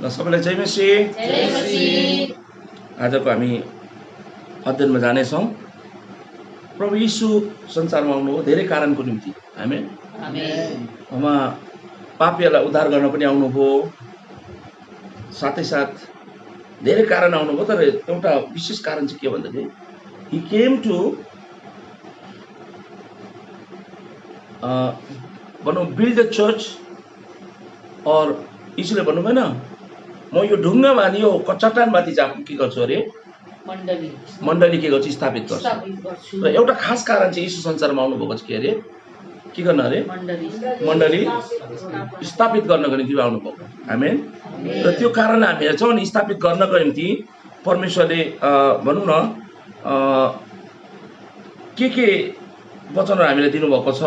ल सबैलाई जय मसीह। आजको हामी अध्ययनमा जानेछौँ। प्रभु यीशु संसारमा आउनुभयो धेरै कारणको निम्ति। आमेन। उहाँ पापीहरूलाई उद्धार गर्न पनि आउनुभयो, साथै साथ धेरै कारण आउनुभयो, तर एउटा विशेष कारण चाहिँ के भन्दाखेरि he came to build a church, और यीशुले भन्नु भएन म यो ढुङ्गामाथि यो चट्टानमाथि के गर्छु अरे मण्डली के गर्छु स्थापित गर्छु। र एउटा खास कारण चाहिँ यीशु संसारमा आउनुभएको चाहिँ के अरे के गर्न अरे मण्डली स्थापित गर्नको निम्ति आउनुभएको। आमेन। र त्यो कारण हामी हेर्छौँ अनि स्थापित गर्नको निम्ति परमेश्वरले भनौँ न के वचनहरू हामीलाई दिनुभएको छ।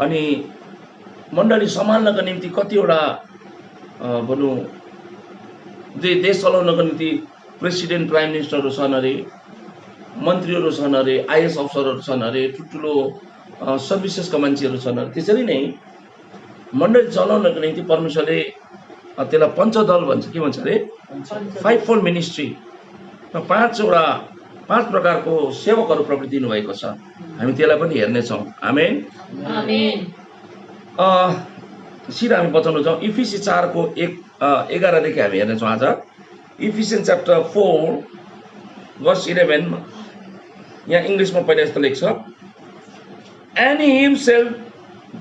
अनि मण्डली सम्हाल्नको निम्ति कतिवटा भनौँ देश चलाउनको निम्ति प्रेसिडेन्ट प्राइम मिनिस्टरहरू छन् अरे, मन्त्रीहरू छन् अरे, आइएस अफसरहरू छन् अरे, ठुल्ठुलो सर्भिसेसका मान्छेहरू छन् अरे। त्यसरी नै मण्डली चलाउनको निम्ति परमेश्वरले त्यसलाई पञ्चदल भन्छ, के भन्छ अरे फाइभ फोल्ड मिनिस्ट्री र पाँच प्रकारको सेवकहरू प्रवृत्ति दिनुभएको छ। हामी त्यसलाई पनि हेर्नेछौँ। आमेन। सिधा हामी बचाउन जाउँ। इफिसी 4 को 11 देखि हामी हेर्नेछौँ आज। इफिसियन च्याप्टर 4 verse 11 यहाँ इङ्ग्लिसमा पहिला यस्तो लेख्छ, and he himself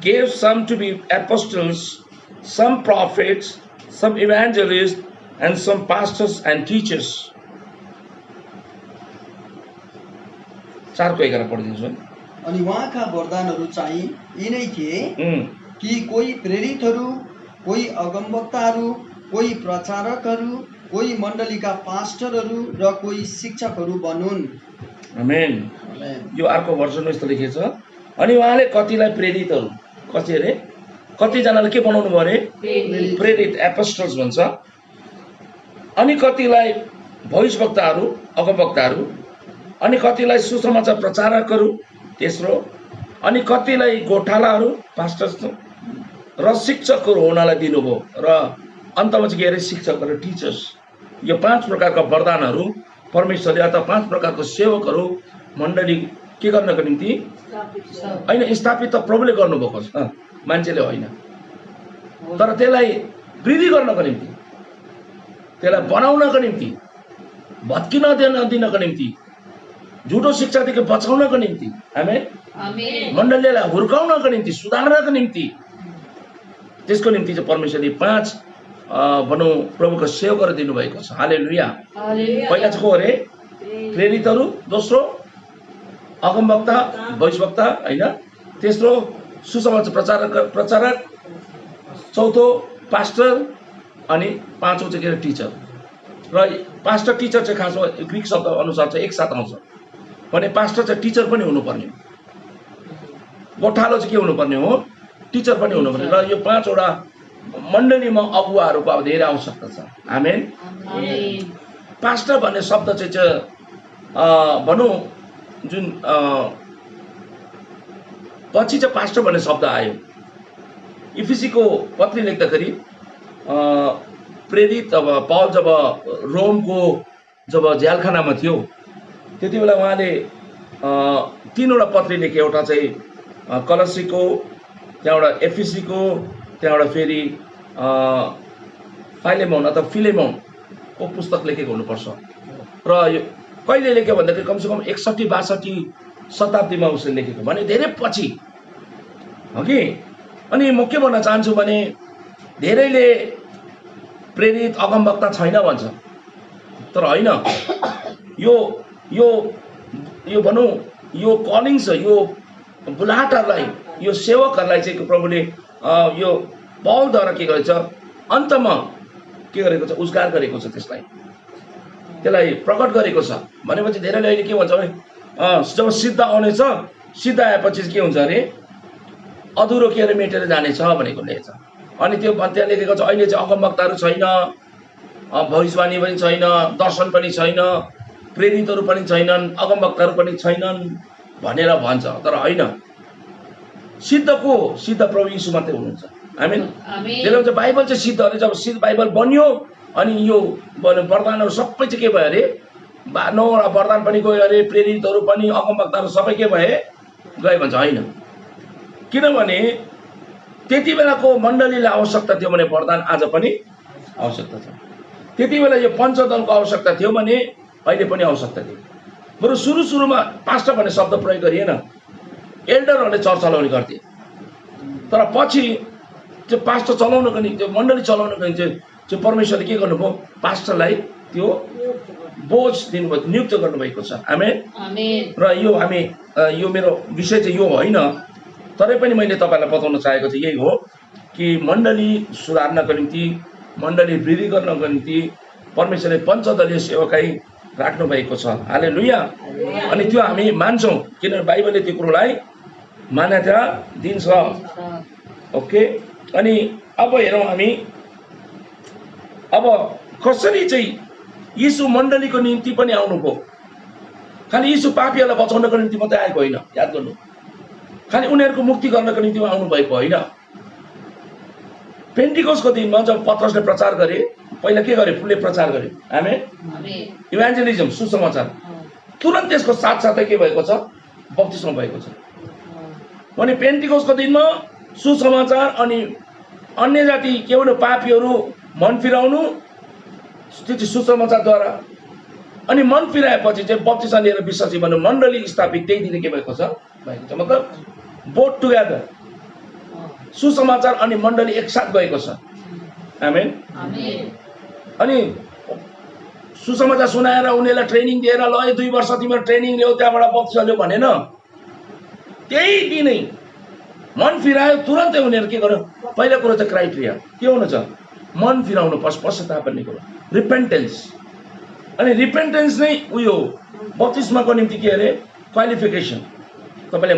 gave some to be apostles, some prophets, some evangelists, and some pastors and teachers. 4 को 11 पढिदिन्छु। अनि उहाँका वरदानहरू चाहिँ यिनै थिए कि कोही प्रेरितहरू, कोही अगमवक्ताहरू, कोही प्रचारकहरू, कोही मण्डलीका पास्टरहरू र कोही शिक्षकहरू बनुन्। आमेन। यो अर्को भर्सनमा यस्तो लेखिएको छ, अनि उहाँले कतिलाई प्रेरितहरू, कति अरे कतिजनालाई के बनाउनु भयो अरे प्रेरित एपोस्टल्स भन्छ, अनि कतिलाई भविष्यवक्ताहरू अगमवक्ताहरू, अनि कतिलाई सुसमाचार प्रचारकहरू, तेस्रो, अनि कतिलाई गोठालाहरू पास्टर्स र शिक्षकहरू हुनलाई दिनुभयो, र अन्तमा चाहिँ के अरे शिक्षकहरू टिचर्स। यो 5 प्रकारका वरदानहरू परमेश्वरले अथवा 5 प्रकारको सेवकहरू मण्डली के गर्नको निम्ति होइन स्थापित त प्रभुले गर्नुभएको छ, मान्छेले होइन, तर त्यसलाई वृद्धि गर्नको निम्ति, त्यसलाई बनाउनको निम्ति, भत्किन दिनको निम्ति, झुटो शिक्षादेखि बचाउनको निम्ति, आमेन, मण्डलीलाई हुर्काउनको निम्ति, सुधार्नको निम्ति, त्यसको निम्ति चाहिँ परमेश्वरले 5 भनौँ प्रभुको सेवकहरू दिनुभएको छ। हालेलुया। पहिला चाहिँ को अरे प्रेरितहरू, दोस्रो अगमवक्ता भविष्यवक्ता होइन, तेस्रो सुसमाचार प्रचारक, चौथो पास्टर, अनि पाँचौँ चाहिँ के अरे टिचर। र पास्टर टिचर चाहिँ खासमा ग्रिक शब्द अनुसार चाहिँ एकसाथ आउँछ भने पास्टर चाहिँ टिचर पनि हुनुपर्ने हो, गोठालो चाहिँ के हुनुपर्ने हो टिचर पनि हुनुपर्ने। र यो 5 वटा मण्डलीमा अगुवाहरूको अब धेरै आवश्यकता छ। आमेन। पास्टर भन्ने शब्द चाहिँ भनौँ जुन पछि चाहिँ पास्टर भन्ने शब्द आयो। इफिसीको पत्री लेख्दाखेरि प्रेरित अब पौल जब रोमको जब झ्यालखानामा थियो त्यति बेला उहाँले 3 वटा पत्री लेखे। एउटा चाहिँ कलसीको, त्यहाँबाट एफिसीको, त्यहाँबाट फेरि फाइलेमोन अथवा फिलेमोनको पुस्तक लेखेको हुनुपर्छ। र यो कहिले लेख्यो भन्दाखेरि कमसेकम 61-62 शताब्दीमा उसले लेखेको, भने धेरै पछि हो कि। अनि म के भन्न चाहन्छु भने धेरैले प्रेरित अगमवक्ता छैन भन्छ, तर होइन, यो भनौँ यो कलिङ छ, यो बुलाहटहरूलाई, यो सेवकहरूलाई चाहिँ प्रभुले यो पौलद्वारा के गरेछ अन्तमा के गरेको छ उद्धार गरेको छ, त्यसलाई प्रकट गरेको छ। भनेपछि धेरैले अहिले के भन्छ भने जब सिद्ध आउनेछ, सिद्ध आएपछि के हुन्छ अरे अधुरो के अरे मेटेर जानेछ भनेको लेखेछ। अनि त्यो त्यहाँ लेखेको छ अहिले चाहिँ अगमवक्ताहरू छैन, भविष्यवाणी पनि छैन, दर्शन पनि छैन, प्रेरितहरू पनि छैनन्, अगमवक्ताहरू पनि छैनन् भनेर भन्छ, तर होइन, सिद्ध प्रभु यीशु मात्रै हुनुहुन्छ। आमेन। त्यसले भन्छ बाइबल चाहिँ सिद्ध अरे, जब सिद्ध बाइबल बन्यो अनि यो वरदानहरू सबै चाहिँ के भयो अरे 9वटा वरदान पनि गयो अरे, प्रेरितहरू पनि अगमवक्ताहरू सबै के भए गए भन्छ। होइन, किनभने त्यति बेलाको मण्डलीलाई आवश्यकता थियो भने वरदान आज पनि आवश्यकता छ। त्यति बेला यो पञ्चदलको आवश्यकता थियो भने अहिले पनि आवश्यकता थियो। बरु सुरुमा पास्टर भन्ने शब्द प्रयोग गरिएन, एल्डरहरूले चर्च चलाउने गर्थे। तर पछि त्यो पास्टर चलाउनको निम्ति, त्यो मण्डली चलाउनको निम्ति चाहिँ परमेश्वरले के गर्नुभयो, पास्टरलाई त्यो बोझ दिनुभयो, नियुक्त गर्नुभएको छ। आमेन। र यो मेरो विषय चाहिँ यो होइन, तरै पनि मैले तपाईँलाई बताउन चाहेको चाहिँ यही हो कि मण्डली सुधार्नको निम्ति, मण्डली वृद्धि गर्नको निम्ति परमेश्वरले पञ्चदलीय सेवकाई राख्नु भएको छ। हालेलुया। अनि त्यो हामी मान्छौँ, किनभने बाइबलले त्यो कुरोलाई मान्यता दिन्छ। ओके, अनि अब हेरौँ हामी अब कसरी चाहिँ यीशु मण्डलीको निम्ति पनि आउनुभयो। खालि यीशु पापीहरूलाई बचाउनको निम्ति मात्रै आएको होइन, याद गर्नु। खालि उनीहरूको मुक्ति गर्नको निम्ति आउनु भएको होइन। पेन्टिकोसको दिनमा जब पत्रसले प्रचार गरे, पहिला के गरे, फुलले प्रचार गरे। आमेन। इभान्जेलिजम, सुसमाचार। तुरन्त त्यसको साथसाथै के भएको छ, बप्तिस्मा भएको छ। भने पेन्टिकोसको दिनमा सुसमाचार अनि अन्य जाति के भन्नु, पापीहरू मन फिराउनु, त्यो चाहिँ सुसमाचारद्वारा। अनि मन फिराएपछि चाहिँ बप्तिस्मा लिएर विश्वासी भन्नु मण्डली स्थापित त्यही दिन के भएको छ, मतलब बोथ टुगेदर, सुसमाचार अनि मण्डली एकसाथ गएको छ। आमेन। अनि सुसमाचार सुनाएर उनीहरूलाई ट्रेनिङ दिएर ल 2 वर्ष तिमीहरू ट्रेनिङ ल्याऊ, त्यहाँबाट बप्तिस्मा ल्याऊ भनेन। त्यही दिनै मन फिरायो, तुरन्तै उनीहरू के गर्यो, पहिलो कुरो चाहिँ क्राइटेरिया के हुनु छ, मन फिराउनु पर्छ, पश्चाताप गर्ने कुरो, रिपेन्टेन्स। अनि रिपेन्टेन्स नै उयो बप्तिस्माको निम्ति के अरे, क्वालिफिकेसन। तपाईँले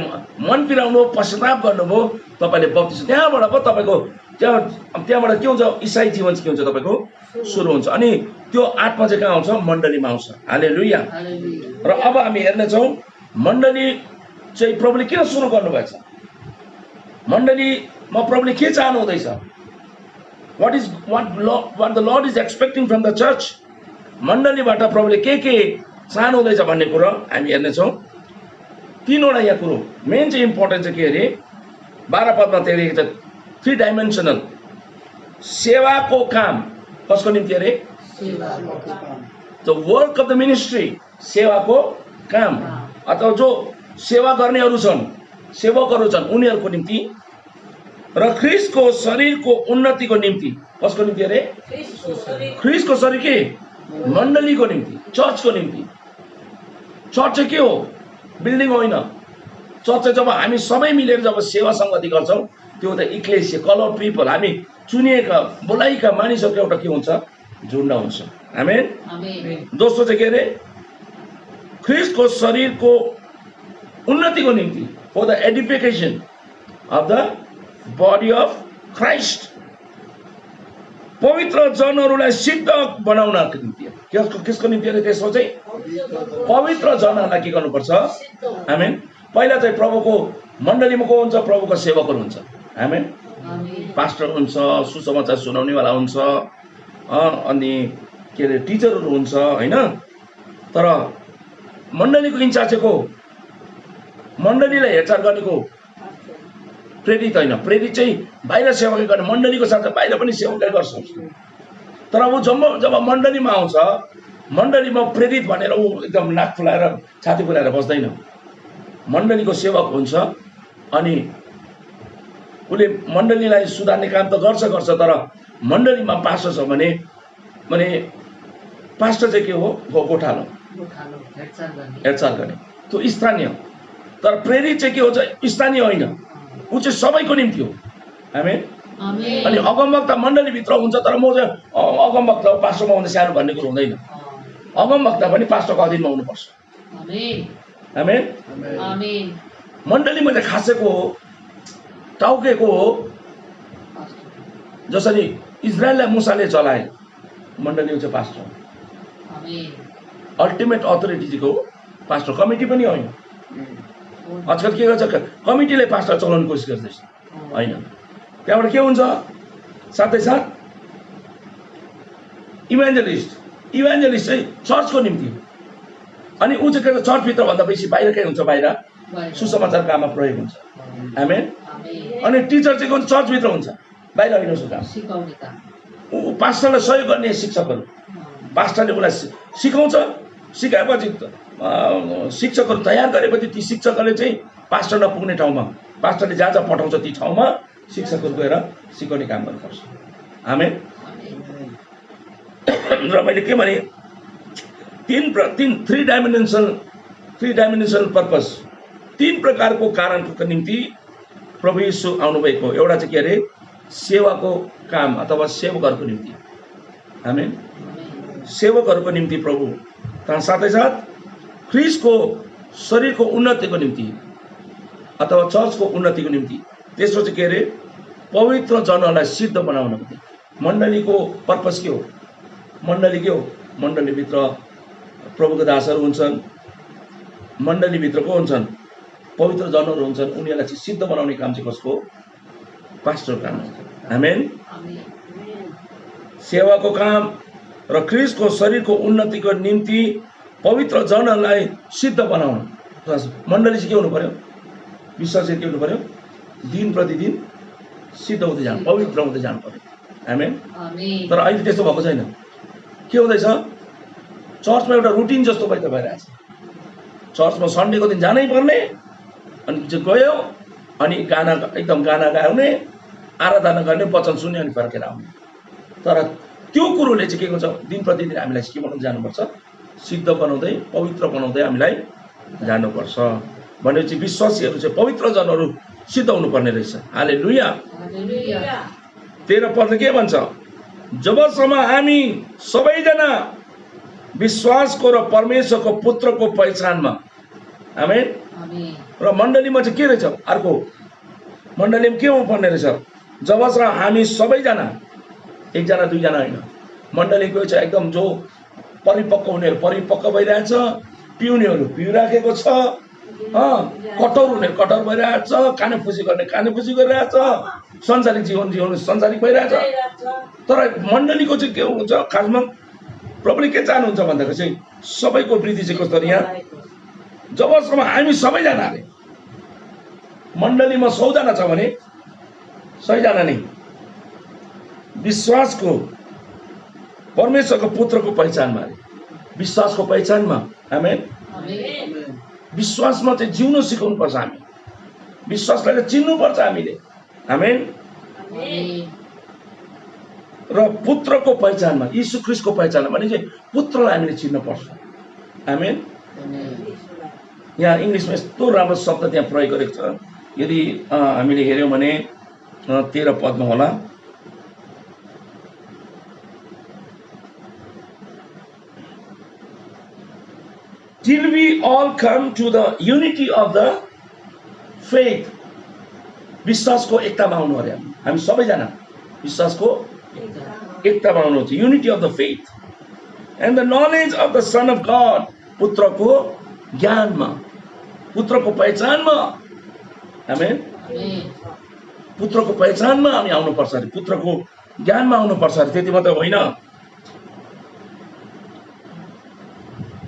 मन फिराउनु, पश्चाताप गर्नुभयो, तपाईँले बप्तिस्मा, त्यहाँबाट पो तपाईँको त्यहाँबाट के हुन्छ, इसाई जीवन के हुन्छ, तपाईँको सुरु हुन्छ। अनि त्यो आत्मा चाहिँ कहाँ आउँछ, मण्डलीमा आउँछ। हालेलुया। र अब हामी हेर्नेछौँ मण्डली चाहिँ प्रभुले किन सुरु गर्नुभएको छ, मण्डलीमा प्रभुले के चाहनु हुँदैछ, what the Lord is expecting from the church, मण्डलीबाट प्रभुले के चाहनु हुँदैछ भन्ने कुरो हामी हेर्नेछौँ। 3वटा यहाँ कुरो मेन चाहिँ इम्पोर्टेन्ट चाहिँ के अरे, 12 पदमा त्यही छ, 3 डाइमेन्सनल सेवाको काम। कसको निम्ति अरे, the work of the ministry, सेवाको काम। अथवा जो सेवा गर्नेहरू छन्, सेवकहरू छन्, उनीहरूको निम्ति। र ख्रिस्टको शरीरको उन्नतिको निम्ति। कसको निम्ति अरे, ख्रिस्टको शरीर के, मण्डलीको निम्ति, चर्चको निम्ति। चर्च चाहिँ के हो, बिल्डिङ होइन। चर्च चाहिँ जब हामी सबै मिलेर जब सेवा सङ्गति गर्छौँ, त्यो त इक्लेसिया, कलर पिपल, हामी चुनिएका बोलाइका मानिसहरूको एउटा के हुन्छ, झुन्ड हुन्छ। आमेन। दोस्रो चाहिँ के अरे, ख्रिस्टको शरीरको उन्नतिको निम्ति, for the edification of the body of Christ, पवित्र जनहरूलाई सिद्ध बनाउनको निम्ति। किसको निम्ति अरे, त्यसको चाहिँ पवित्र जनहरूलाई के गर्नुपर्छ। आमेन। पहिला चाहिँ प्रभुको मण्डलीमा को हुन्छ, प्रभुको सेवकहरू हुन्छ। आमेन। पास्टर हुन्छ, सुसमाचार सुनाउनेवाला हुन्छ, अनि के अरे टिचरहरू हुन्छ, होइन। तर मण्डलीको इन्चार्ज को, मण्डलीलाई हेरचाह गर्नेको प्रेरित होइन। प्रेरित चाहिँ बाहिर सेवकै गर्ने, मण्डलीको साथ बाहिर पनि सेवकै गर्छ। तर अब जब मण्डलीमा आउँछ, मण्डलीमा प्रेरित भनेर ऊ एकदम नाक फुलाएर छाती फुलाएर बस्दैन। मण्डलीको सेवक हुन्छ। अनि उसले मण्डलीलाई सुधार्ने काम त गर्छ, तर मण्डलीमा पास्टर छ भने पास्टर चाहिँ के हो, गोठालो, हेरचाह गर्ने, त्यो स्थानीय। तर प्रेरित चाहिँ के हुन्छ, स्थानीय होइन, ऊ चाहिँ सबैको निम्ति हो। आमेन। अनि अगमवक्ता मण्डलीभित्र हुन्छ, तर म चाहिँ अगमवक्ता पास्टरमा हुँदा सानो भन्ने कुरो हुँदैन। अगमवक्ता पनि पास्टरको अधीनमा हुनुपर्छ। आमेन। मण्डलीमा चाहिँ खासेको हो, टाउकेको हो। जसरी इजरायललाई मुसाले चलाए, मण्डली चाहिँ पास्टर, अल्टिमेट अथोरिटी चाहिँ को पास्टर, कमिटी पनि होइन। आजकल के गर्छ, कमिटीले पास्टर चलाउनु कोसिस गर्दैछ, होइन। त्यहाँबाट के हुन्छ, साथै साथ इभान्जलिस्ट चाहिँ चर्चको निम्ति हो। अनि ऊ चाहिँ के चर्चभित्र भन्दा बेसी बाहिरकै हुन्छ, बाहिर सुसमाचार काममा प्रयोग हुन्छ। आमेन। अनि टिचर चाहिँ हुन्छ चर्चभित्र हुन्छ, बाहिर होइन उसको काम। ऊ पास्टरलाई सहयोग गर्ने शिक्षकहरू, पास्टरले उसलाई सिकाउँछ, सिकाएपछि शिक्षकहरू तयार गरेपछि ती शिक्षकहरूले चाहिँ पास्टर नपुग्ने ठाउँमा, पास्टरले जहाँ जहाँ पठाउँछ ती ठाउँमा शिक्षकहरू गएर सिकाउने काम गर्नुपर्छ। आमेन। र मैले के भने थ्री डाइमेन्सनल पर्पस, 3 प्रकारको कारणको निम्ति प्रभु येशू आउनुभएको। एउटा चाहिँ के अरे सेवाको काम अथवा सेवकहरूको निम्ति। आमेन। सेवकहरूको निम्ति प्रभु, साथै साथ ख्रिस्टको शरीरको उन्नतिको निम्ति अथवा चर्चको उन्नतिको निम्ति। तेस्रो चाहिँ के अरे पवित्र जनलाई सिद्ध बनाउनको निम्ति। मण्डलीको पर्पस के हो? मण्डली के हो? मण्डलीभित्र प्रभुको दासहरू हुन्छन्, मण्डलीभित्र को हुन्छन्? पवित्र जनहरू हुन्छन्। उनीहरूलाई चाहिँ सिद्ध बनाउने काम चाहिँ कसको? पास्टरको काम हो। आमेन। सेवाको काम र ख्रिस्टको शरीरको उन्नतिको निम्ति पवित्र जनहरूलाई सिद्ध बनाउनु। मण्डली चाहिँ के हुनु पर्यो? विश्वासी के हुनु पर्यो? दिन प्रतिदिन सिद्ध हुँदै जानु, पवित्र हुँदै जानु पर्यो। आमेन। तर अहिले त्यस्तो भएको छैन। के हुँदैछ? चर्चमा एउटा रुटिन जस्तो भइरहेछ। चर्चमा सन्डेको दिन जानै पर्ने, अनि चाहिँ गयो, अनि गाना एकदम गाना गाउने, आराधना गर्ने, वचन सुन्ने, अनि फर्केर आउने। तर त्यो कुरोले चाहिँ के गर्छ? दिन प्रतिदिन हामीलाई के बनाउँदै जानुपर्छ? सिद्ध बनाउँदै, पवित्र बनाउँदै हामीलाई जानुपर्छ। भनेपछि विश्वासीहरू चाहिँ पवित्र जनहरू सिद्ध हुनुपर्ने रहेछ। हालेलुया। 13 पदले के भन्छ? जबसम्म हामी सबैजना विश्वासको र परमेश्वरको पुत्रको पहिचानमा। आमेन। र मण्डलीमा चाहिँ के रहेछ? अर्को मण्डलीमा के हुनुपर्ने रहेछ? जबसम्म हामी सबैजना, एकजना दुईजना होइन, मण्डलीको चाहिँ एकदम जो परिपक्व हुनेहरू परिपक्व भइरहेछ, पिउनेहरू पिउराखेको छ, कठोर हुने कठोर भइरहेछ, खानेफुसी गर्ने खानेफुसी गरिरहेछ, संसारिक जीवन जीवन संसारिक भइरहेछ। तर मण्डलीको चाहिँ के हुन्छ? खासमा प्रभुले के चाहनुहुन्छ भन्दाखेरि चाहिँ सबैको वृद्धि चाहिँ कस्तो? यहाँ जबसम्म हामी सबैजनाले, मण्डलीमा 100 जना छ भने 100 जना नै विश्वासको परमेश्वरको पुत्रको पहिचानमा, विश्वासको पहिचानमा। आमेन। विश्वासमा चाहिँ जिउन सिकाउनु पर्छ हामी, विश्वासलाई चिन्नुपर्छ हामीले। आमेन। र पुत्रको पहिचानमा, यीशु ख्रिस्टको पहिचानमा भने चाहिँ पुत्रलाई हामीले चिन्न पर्छ। आमेन। यहाँ इङ्ग्लिसमा यस्तो राम्रो शब्द त्यहाँ प्रयोग गरेको छ, यदि हामीले हेऱ्यौँ भने 13 पदमा होला, till we all come to the unity of the faith। विश्वासको एकतामा आउनु अरे हामी सबैजना, विश्वासको एकतामा आउनु छ, unity of the faith and the knowledge of the son of God. पुत्रको ज्ञानमा, पुत्रको पहिचानमा। आमेन। पुत्रको पहिचानमा हामी आउनुपर्छ अरे, पुत्रको ज्ञानमा आउनुपर्छ अरे। त्यति मात्रै होइन,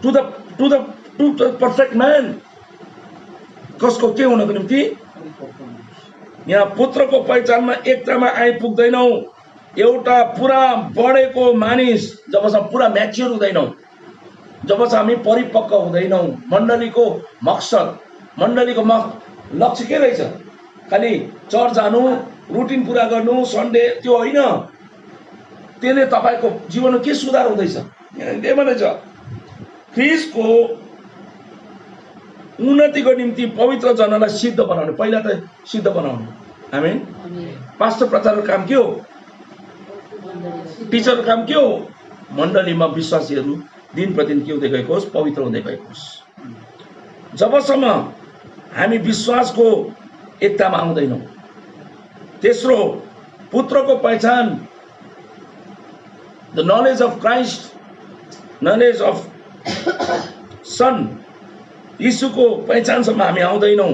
टु द पर्फेक्ट म्यान। कसको? के हुनको निम्ति? यहाँ पुत्रको पहिचानमा एकतामा आइपुग्दैनौ, एउटा पुरा बढेको मानिस जबसम्म पुरा म्याच्योर हुँदैनौ, जबसम्म हामी परिपक्व हुँदैनौ। मण्डलीको मकसद, मण्डलीको लक्ष्य के रहेछ? खालि चर्च जानु, रुटिन पुरा गर्नु, सन्डे, त्यो होइन। त्यसले तपाईँको जीवनमा के सुधार हुँदैछ? त्यही भनेछ ख्रिस्टको उन्नतिको निम्ति पवित्र जनलाई सिद्ध बनाउने। पहिला त सिद्ध बनाउनु। आमेन। पास्टर प्रचारको काम के हो? टिचरको काम के हो? मण्डलीमा विश्वासीहरू दिन प्रतिदिन के हुँदै गएको होस्? पवित्र हुँदै गएको होस्। जबसम्म हामी विश्वासको एकतामा आउँदैनौँ। तेस्रो, पुत्रको पहिचान, the knowledge of Christ, knowledge of son, यीशुको पहिचानसम्म हामी आउँदैनौँ।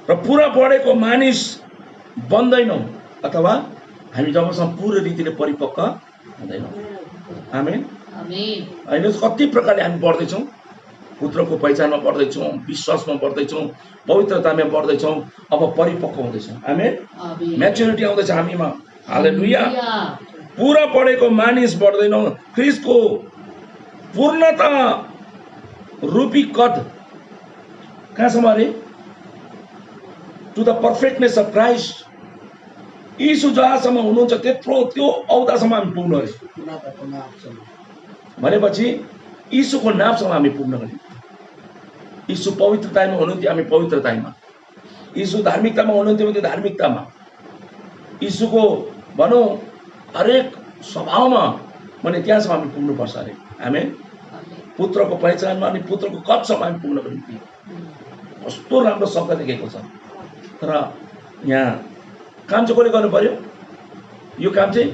र पुरा बढेको मानिस बन्दैनौँ, अथवा हामी जबसम्म पूर्ण रीतिले परिपक्व हुँदैनौँ। आमेन। होइन, कति प्रकारले हामी बढ्दैछौँ, पुत्रको पहिचानमा बढ्दैछौँ, विश्वासमा बढ्दैछौँ, पवित्रतामा बढ्दैछौँ, अब परिपक्व हुँदैछौँ। आमेन। म्याच्युरिटी आउँदैछ हामीमा। हालेलुया। पुरा पढेको मानिस बढ्दैनौँ, ख्रिस्टको पूर्णता रूपी कद कहाँसम्म अरे? To the perfectness of Christ. यीशु जहाँसम्म हुनुहुन्छ त्यत्रो त्यो औदासम्म हामी पुग्नु अरे। भनेपछि यीशुको नापसम्म हामी पुग्न गयौँ। यीशु पवित्रतामा हुनुहुन्थ्यो, हामी पवित्रतामा। यीशु धार्मिकतामा हुनुहुन्थ्यो भने धार्मिकतामा। यीशुको भनौँ हरेक स्वभावमा भने त्यहाँसम्म हामी पुग्नुपर्छ अरे। आमेन। पुत्रको पहिचानमा अनि पुत्रको कदसम्म हामी पुग्नको निम्ति कस्तो राम्रो शब्द लेखेको छ। तर यहाँ काम चाहिँ कसले गर्नु पर्यो? यो काम चाहिँ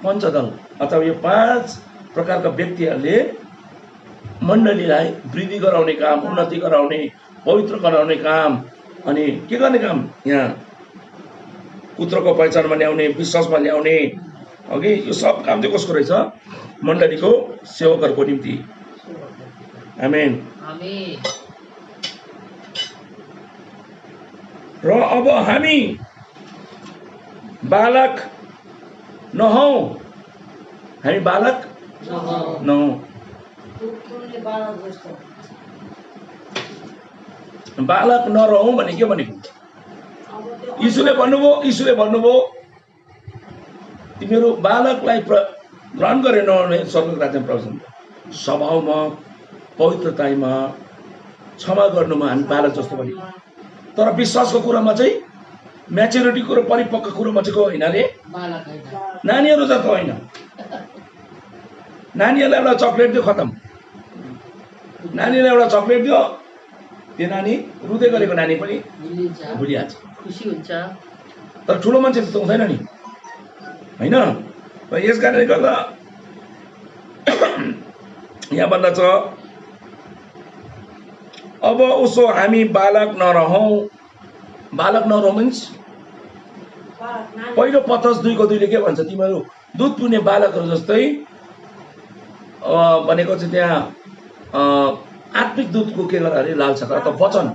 पञ्चदल अथवा यो 5 प्रकारका व्यक्तिहरूले मण्डलीलाई वृद्धि गराउने काम, उन्नति गराउने, पवित्र गराउने काम, अनि के गर्ने काम? यहाँ पुत्रको पहिचानमा ल्याउने, विश्वासमा ल्याउने, अघि यो सब काम चाहिँ कसको रहेछ? मण्डलीको सेवकहरूको निम्ति। आमेन। र अब हामी बालक नहौँ, हामी बालक नहौँ। बालक नरहौँ भने के भनेको? यीशुले भन्नुभयो तिमीहरू बालकलाई ग्रहण गरेनौ भने स्वर्गको राज्यमा प्रवेश हुँदैन। स्वभावमा, पवित्रतामा, क्षमा गर्नुमा हामी बालक जस्तो बन्यौँ। तर विश्वासको कुरामा चाहिँ, म्याच्युरिटी कुरो, परिपक्व कुरोमा चाहिँ को होइन अरे? नानीहरू जस्तो होइन। नानीहरूलाई एउटा चक्लेट दियो, खतम। नानीलाई एउटा चक्लेट दियो, त्यो नानी रुँदै गरेको नानी पनि भुलिहाल्छ, खुसी हुन्छ। तर ठुलो मान्छे जस्तो हुँदैन नि, होइन? यस कारणले गर्दा यहाँ भन्दा छ अब उसो हामी बालक नरहौँ। बालक नरहौँ मिन्स पहिलो पत्रस 2:2 के भन्छ? तिमीहरू दुध पिउने बालकहरू जस्तै भनेको चाहिँ त्यहाँ आत्मिक दुधको के गर अरे? लालसा गर। अथवा वचन।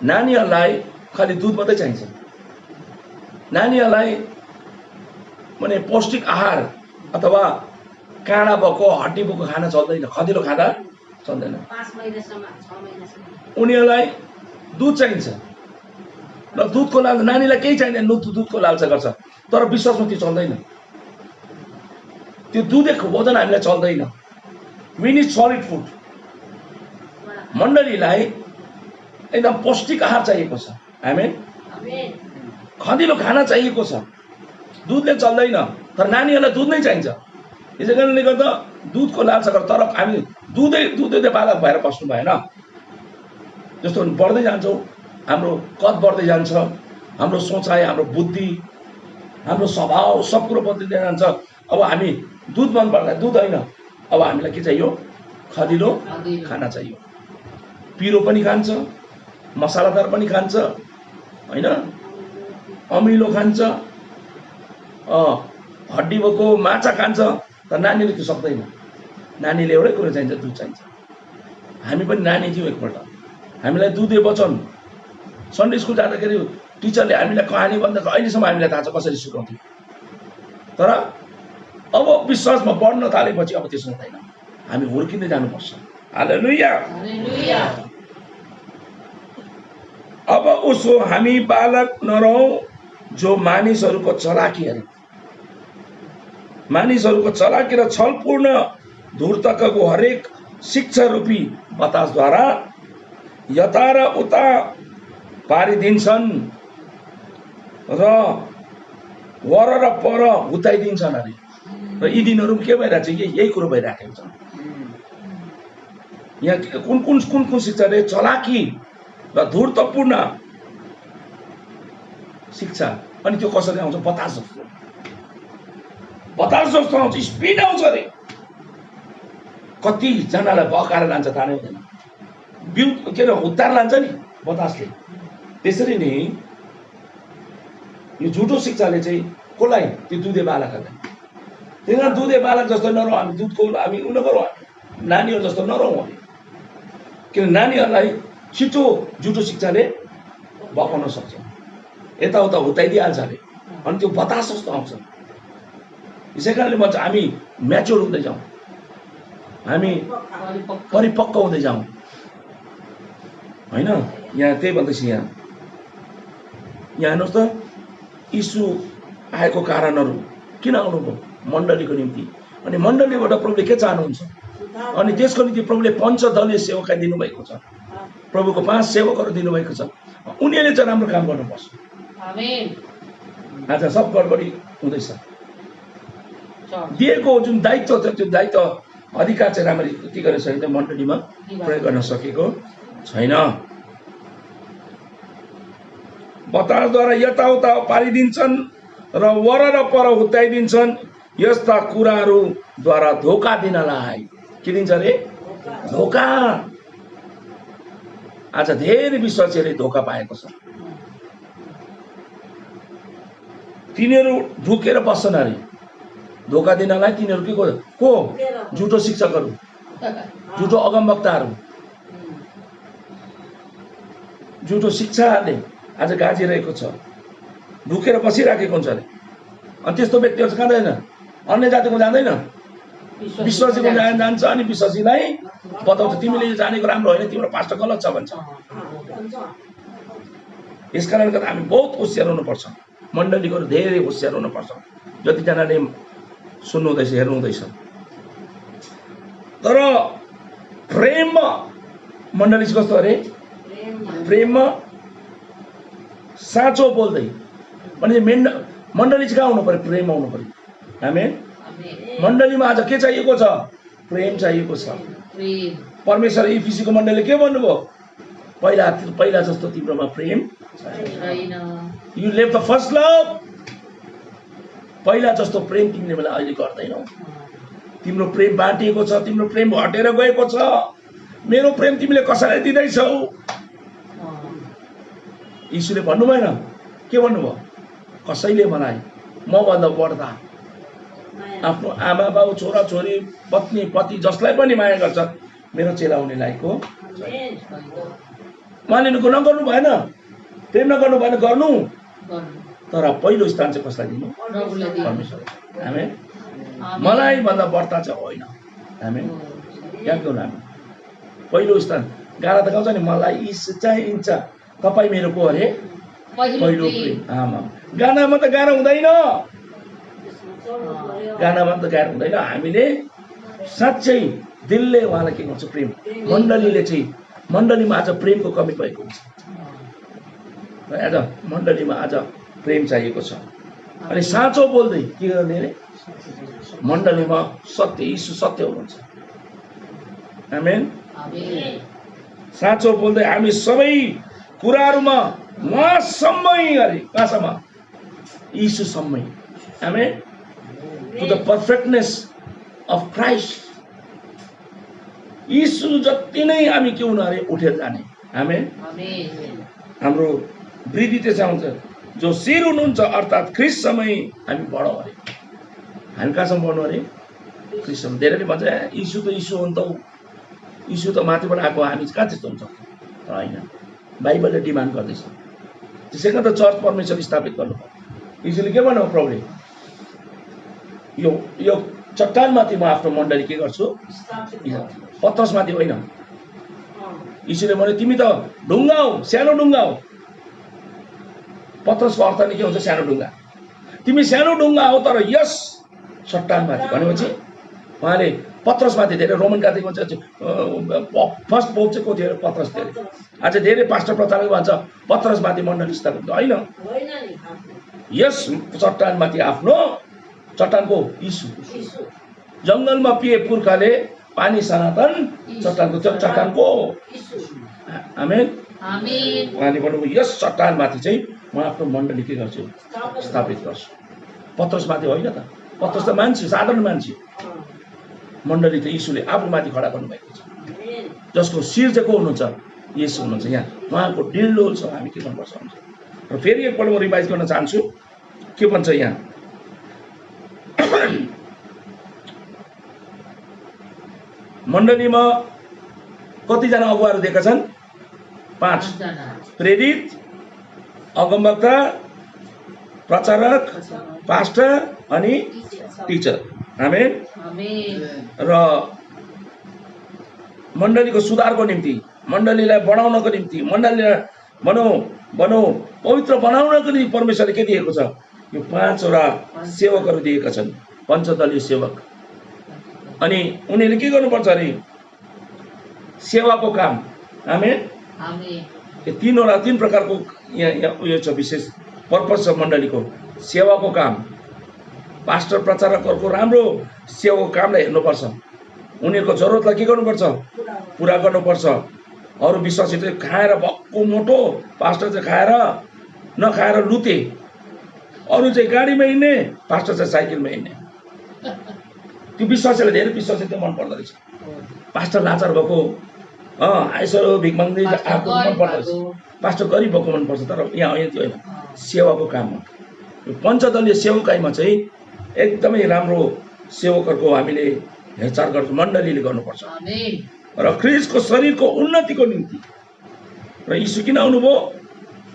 नानीहरूलाई खालि दुध मात्रै चाहिन्छ। नानीहरूलाई माने पौष्टिक आहार अथवा काँडा भएको, हड्डी भएको खाना चल्दैन, खदिलो खाँदा चल्दैन। 5 महिनासम्म 6 महिनासम्म उनीहरूलाई दुध चाहिन्छ। र दुधको लालसा, नानीलाई केही चाहिँदैन, दुधको लालसा गर्छ। तर विश्वासमा त्यो चल्दैन। त्यो दुधको भोजन हामीलाई चल्दैन। We need solid food. मण्डलीलाई एकदम पौष्टिक आहार चाहिएको छ। आमेन। खदिलो खाना चाहिएको छ। दुधले चल्दैन। तर नानीहरूलाई दुध नै चाहिन्छ। यसै कारणले गर्दा दुधको लालसा गर्छ। तर हामी दुधै बालक भएर बस्नु भएन। जस्तो बढ्दै जान्छौँ, हाम्रो कद बढ्दै जान्छ, हाम्रो सोचाइ, हाम्रो बुद्धि, हाम्रो स्वभाव सब कुरो बदलिँदै जान्छ। अब हामी दुध मन पर्दा दुध होइन, अब हामीलाई के चाहियो? खदिलो खाना चाहियो। पिरो पनि खान्छ, मसालादार पनि खान्छ, होइन? अमिलो खान्छ, हड्डी भएको माछा खान्छ। तर नानीले त्यो सक्दैन। नानीले एउटै कुरो चाहिन्छ, दुध चाहिन्छ। हामी पनि नानी थियौँ एकपल्ट। हामीलाई दुधे वचन, सन्डे स्कुल जाँदाखेरि टिचरले हामीलाई कहानी भन्दा अहिलेसम्म हामीलाई थाहा छ कसरी सिकाउँथ्यो। तर अब विश्वासमा बढ्न थालेपछि अब त्यसो हुँदैन। हामी हुर्किँदै जानुपर्छ। हालेलुया। अब उसो हामी बालक नरहौँ जो मानिसहरूको चलाकी अरे। मानिसहरूको चलाकी र छलपूर्ण धूर्तको हरेक शिक्षा रूपी बतासद्वारा यता र उता पारिदिन्छन् र वर र पर हुताइदिन्छन् अरे। र यी दिनहरू के भइरहेको छ? यही कुरो भइरहेको छ। यहाँ कुन शिक्षा रे? चलाकी र धूर्तपूर्ण शिक्षा। अनि त्यो कसरी आउँछ? बतास जस्तो आउँछ, स्पिड आउँछ अरे। कतिजनालाई बकाएर लान्छ थाहा नै हुँदैन। बिउ के अरे हुत्तार लान्छ नि बतासले। त्यसरी नै यो झुटो शिक्षाले चाहिँ कसलाई? त्यो दुधे बालकहरूलाई। त्यही कारण दुधे बालक जस्तो नरहौँ हामी, दुधको हामी उ नगरौँ, हामी नानीहरू जस्तो नरहौँ हामी। किन नानीहरूलाई छिटो झुटो शिक्षाले भकाउन सक्छ, यताउता हुत्याइदिइहाल्छ अरे, अनि त्यो बतास जस्तो आउँछ। यसै कारणले भन्छ हामी म्याच्योर हुँदै जाउँ, हामी परिपक्व हुँदै जाउँ होइन। यहाँ त्यही भन्दैछ, यहाँ हेर्नुहोस् त, यीशु आएको कारणहरू किन आउनुभयो? मण्डलीको निम्ति। अनि मण्डलीबाट प्रभुले के चाहनुहुन्छ? अनि त्यसको निम्ति प्रभुले पञ्चदलीय सेवकाई दिनुभएको छ, प्रभुको 5 सेवकहरू दिनुभएको छ। उनीहरूले चाहिँ राम्रो काम गर्नुपर्छ। आज सब गडबडी हुँदैछ। दिएको जुन दायित्व छ, त्यो दायित्व अधिकार चाहिँ राम्ररी के गर्न सकिँदैन, मण्डलीमा प्रयोग गर्न सकेको छैन। बतासद्वारा यताउता पारिदिन्छन् र वर र पर हुत्याइदिन्छन्, यस्ता कुराहरूद्वारा धोका दिनलाई। के दिन्छ अरे? धोका। आज धेरै विश्वासीहरूले धोका पाएको छ। तिनीहरू ढुकेर बस्छन् अरे धोका दिनलाई। तिनीहरू के को? झुटो शिक्षकहरू, झुटो अगमवक्ताहरू, झुटो शिक्षाले आज गाजिरहेको छ, ढुकेर बसिराखेको हुन्छ अरे। अनि त्यस्तो व्यक्तिहरू चाहिँ जाँदैन, अन्य जातिको जाँदैन, विश्वासीको जान्छ। अनि विश्वासीलाई बताउँछ तिमीले यो जानेको राम्रो होइन, तिम्रो पास्टर गलत छ भन्छ। यस कारणले गर्दा हामी बहुत होसियार हुनुपर्छ, मण्डलीको धेरै होसियार हुनुपर्छ। जतिजनाले सुन्नुहुँदैछ, हेर्नुहुँदैछ। तर प्रेममा मण्डली चाहिँ कस्तो अरे? प्रेममा साँचो बोल्दै। भने मण्डली चाहिँ कहाँ हुनु पर्यो? प्रेम आउनु पर्यो। हामी मण्डलीमा आज के चाहिएको छ? प्रेम चाहिएको छ। परमेश्वर इफिसीको मण्डलीले के भन्नुभयो? पहिला जस्तो तिम्रोमा प्रेम छैन। You leave the first love. पहिला जस्तो प्रेम तिमीले मलाई अहिले गर्दैनौ। तिम्रो प्रेम बाँटिएको छ, तिम्रो प्रेम हटेर गएको छ। मेरो प्रेम तिमीले कसैलाई दिँदैछौ? यीशुले भन्नु भएन? के भन्नुभयो? कसैले मलाई मभन्दा बढ्दा आफ्नो आमा बाउ, छोरा छोरी, पत्नी पति जसलाई पनि माया गर्छ, मेरो चेला हुने लायकको मानिनुको नगर्नु भएन, प्रेम नगर्नु भएन, गर्नु। तर पहिलो स्थान चाहिँ कसलाई दिनु? परमेश्वर। आमेन। मलाई भन्दा बढ्ता चाहिँ होइन। आमेन। याद गर्नु, हामी पहिलो स्थान। गाना त गाउँछ नि, मलाई यीशु चाहिन्छ, तपाईँ मेरो को अरे? पहिलो प्रेम। आमा, गानामा त गाह्रो हुँदैन, गानामा त गाह्रो हुँदैन। हामीले साँच्चै दिलले उहाँलाई के गर्छ? प्रेम। मण्डलीले चाहिँ, मण्डलीमा आज प्रेमको कमी भएको हुन्छ। आज मण्डलीमा आज प्रेम चाहिएको छ। अनि साँचो बोल्दै के गर्ने अरे? मण्डलीमा सत्य, यीशु सत्य हुनुहुन्छ। आमेन। साँचो बोल्दै हामी सबै कुराहरूमा उहाँसम्मै अरे, कहाँसम्म? यीशुसम्मै। आमेन। To the perfectness of Christ. यीशु जति नै हामी के हुनु अरे? उठेर जाने। आमेन। हाम्रो वृद्धि त्यसै आउँछ, जो शिर हुनुहुन्छ अर्थात् ख्रिस्टसम्मै हामी बढौँ अरे। हामी कहाँसम्म बढ्नु अरे? ख्रिस्टसम्म। धेरैले भन्छ यीशु त यीशु हो नि त, यीशु त माथिबाट आएको, हामी कहाँ त्यस्तो हुन्छ? तर होइन, बाइबलले डिमान्ड गर्दैछ। त्यसै कारण त चर्च परमेश्वर स्थापित गर्नु पर्यो। यीशुले के भन्नु? प्रभुले यो चट्टानमाथि म आफ्नो मण्डली के गर्छु? पत्रसमाथि होइन। यीशुले भन्यो तिमी त ढुङ्गा हौ, सानो ढुङ्गा हौ। पत्रसको अर्थ नै के हुन्छ? सानो ढुङ्गा। तिमी सानो ढुङ्गा हौ, तर यस चट्टानमाथि भनेपछि उहाँले पत्रसमाथि धेरै रोमन क्याथोलिक भन्छ फर्स्ट पोप चाहिँ को थियो? पत्रस थियो। आज धेरै पास्टर प्रचारक भन्छ पत्रसमाथि मण्डली स्थापित होइन। यस चट्टानमाथि आफ्नो, चट्टानको यीशु। जङ्गलमा पिए पुर्खाले पानी सनातन चट्टानको, त्यो चट्टानको। आमेन। उहाँले भन्नुभयो यस चट्टानमाथि चाहिँ म आफ्नो मण्डली के गर्छु? स्थापित गर्छु। पत्रसमाथि होइन त। पत्रस त मान्छे, साधारण मान्छे। मण्डली त यीशुले आफूमाथि खडा गर्नुभएको छ, जसको शिर चाहिँ को हुनुहुन्छ? यीशु हुनुहुन्छ। यहाँ उहाँको डिल डोल छ, हामी के गर्नुपर्छ? र फेरि एकपल्ट म रिभाइज गर्न चाहन्छु। के भन्छ यहाँ? मण्डलीमा कतिजना अगुवाहरू दिएका छन्? 5। प्रेरित, अगमवक्ता, प्रचारक, पास्टर अनि टिचर। आमेन। र मण्डलीको सुधारको निम्ति, मण्डलीलाई बढाउनको निम्ति, मण्डलीलाई भनौँ पवित्र बनाउनको निम्ति परमेश्वरले के दिएको छ? यो 5वटा सेवकहरू दिएका छन्, पञ्चदलीय सेवक। अनि उनीहरूले के गर्नुपर्छ अरे? सेवाको काम। आमेन। यो 3 प्रकारको यहाँ उयो छ, विशेष पर्पस छ मण्डलीको। सेवाको काम, पास्टर प्रचारकहरूको राम्रो सेवाको कामलाई हेर्नुपर्छ। उनीहरूको जरुरतलाई के गर्नुपर्छ? पुरा गर्नुपर्छ। अरू विश्वासी चाहिँ खाएर भक्को मोटो, पास्टर चाहिँ खाएर नखाएर लुते। अरू चाहिँ गाडीमा हिँड्ने, पास्टर चाहिँ साइकलमा हिँड्ने। त्यो विश्वासीलाई धेरै विश्वासी त्यो मन पर्दो रहेछ। पास्टर लाचार भएको, आइसो भिख माग्दै आएको मन पर्दो रहेछ। पास्टर गरिब भएको मनपर्छ। तर यहाँ त्यो होइन, सेवाको काममा। यो पञ्चदलीय सेवकाईमा चाहिँ एकदमै राम्रो सेवकहरूको हामीले हेरचाह गर्छ, मण्डलीले गर्नुपर्छ। र ख्रिस्टको शरीरको उन्नतिको निम्ति। र यीशु किन आउनुभयो?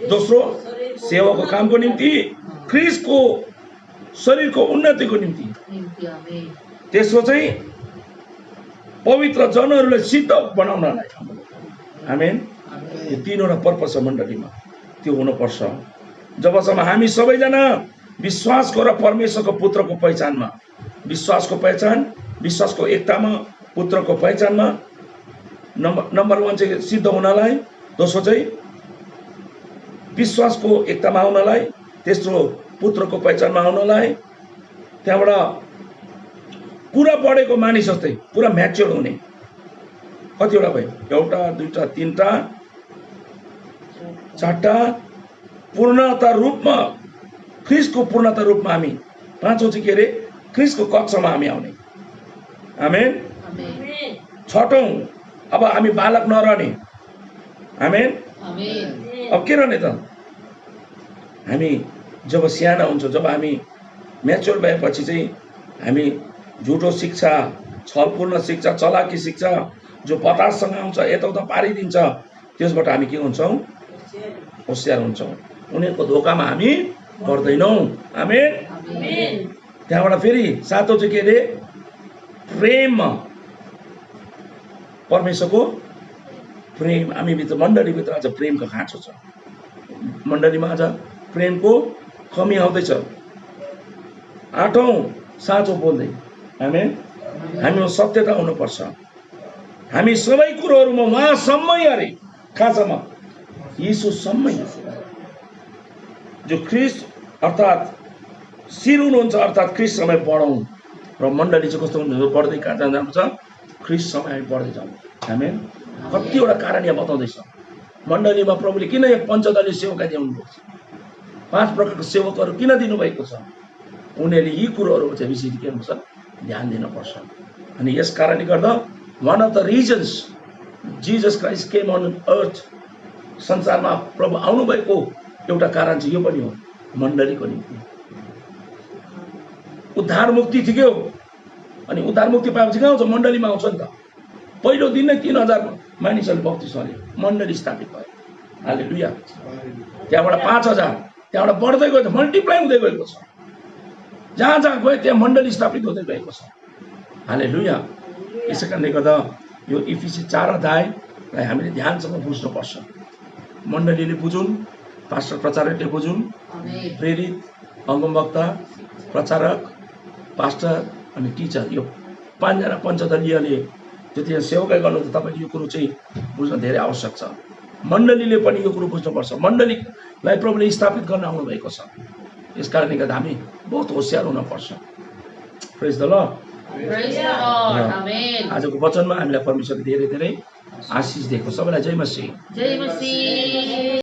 दोस्रो, सेवाको कामको निम्ति, ख्रिस्टको शरीरको उन्नतिको निम्ति। तेस्रो चाहिँ पवित्र जनहरूलाई सिद्ध बनाउनलाई। आमेन। यो 3वटा पर्पस छ मण्डलीमा, त्यो हुनुपर्छ। जबसम्म हामी सबैजना विश्वासको र परमेश्वरको पुत्रको पहिचानमा, विश्वासको पहिचान, विश्वासको एकतामा, पुत्रको पहिचानमा, नम्बर 1 चाहिँ सिद्ध हुनलाई, दोस्रो चाहिँ विश्वासको एकतामा आउनलाई, तेस्रो पुत्रको पहिचानमा आउनलाई, त्यहाँबाट पुरा बढेको मानिस जस्तै पुरा म्याच्योर हुने। कतिवटा भयो? 1, 2, 3, 4टा पूर्णता रूपमा, ख्रिस्टको पूर्णता रूपमा हामी। 5औं चाहिँ के अरे? ख्रिस्टको कक्षमा हामी आउने। आमेन। 6औं, अब हामी बालक नरहने। आमेन। अब के रहने त? हामी जब साना हुन्छ, जब हामी म्याच्योर भएपछि चाहिँ हामी झुटो शिक्षा, छलपूर्ण शिक्षा, चलाकी शिक्षा जो बताससँग आउँछ, यताउता पारिदिन्छ, त्यसबाट हामी के हुन्छौँ? होसियार हुन्छौँ। उनीहरूको धोकामा हामी पर्दैनौँ। आमेन। त्यहाँबाट फेरि 7औं चाहिँ के अरे? प्रेम, परमेश्वरको प्रेम। हामीभित्र, मण्डलीभित्र आज प्रेमको खाँचो छ। मण्डलीमा आज प्रेमको कमी आउँदैछ। 8औं, 7औं बोल्दै। आमेन। हामीमा सत्यता हुनुपर्छ। हामी सबै कुरोहरूमा उहाँसम्मै अरे, खासमा यीशुसम्मै, जो ख्रिस्ट अर्थात् शिर हुनुहुन्छ, अर्थात् ख्रिस्ट समय बढौँ। र मण्डली चाहिँ कस्तो हुनुहुन्छ? बढ्दै कहाँ जानुपर्छ? ख्रिस्ट समय हामी बढ्दै जाउँ। आमेन। कतिवटा कारण यहाँ बताउँदैछ। मण्डलीमा प्रभुले किन एक पञ्चदलीय सेवकाई दिनुभएको छ? 5 प्रकारको सेवकहरू किन दिनुभएको छ? उनीहरूले यी कुरोहरू चाहिँ विषय के हुन्छ? ध्यान दिनुपर्छ। अनि यस कारणले गर्दा one of the reasons Jesus Christ came on earth, संसारमा प्रभु आउनुभएको एउटा कारण चाहिँ यो पनि हो, मण्डलीको निम्ति। उद्धार मुक्ति ठिकै हो, अनि उद्धार मुक्ति पाएपछि कहाँ आउँछ? मण्डलीमा आउँछ नि त। पहिलो दिन नै 3000 मानिसहरूले बप्तिस्मा लिए, मण्डली स्थापित भयो। हालेलुया। त्यहाँबाट 5000, त्यहाँबाट बढ्दै गयो, मल्टिप्लाई हुँदै गएको छ। जहाँ जहाँ गयो त्यहाँ मण्डली स्थापित हुँदै गएको छ। हालेलुया। यसै कारणले गर्दा यो इफिसी 4 अध्यायलाई हामीले ध्यानसँग बुझ्नुपर्छ। मण्डलीले बुझुन्, पास्टर प्रचारकले बुझुन्, प्रेरित, अगमवक्ता, प्रचारक, पास्टर अनि टिचर, यो 5 जना पञ्चदलीयले त्यति सेवकाई गर्नु त तपाईँले यो कुरो चाहिँ बुझ्न धेरै आवश्यक छ। मण्डलीले पनि यो कुरो बुझ्नुपर्छ। मण्डलीलाई प्रभुले स्थापित गर्न आउनुभएको छ। यस कारणले गर्दा हामी बहुत होसियार हुनुपर्छ। प्रेज द लर्ड। आजको वचनमा हामीलाई परमेश्वरले धेरै धेरै आशिष दिएको। सबैलाई जय मसीह।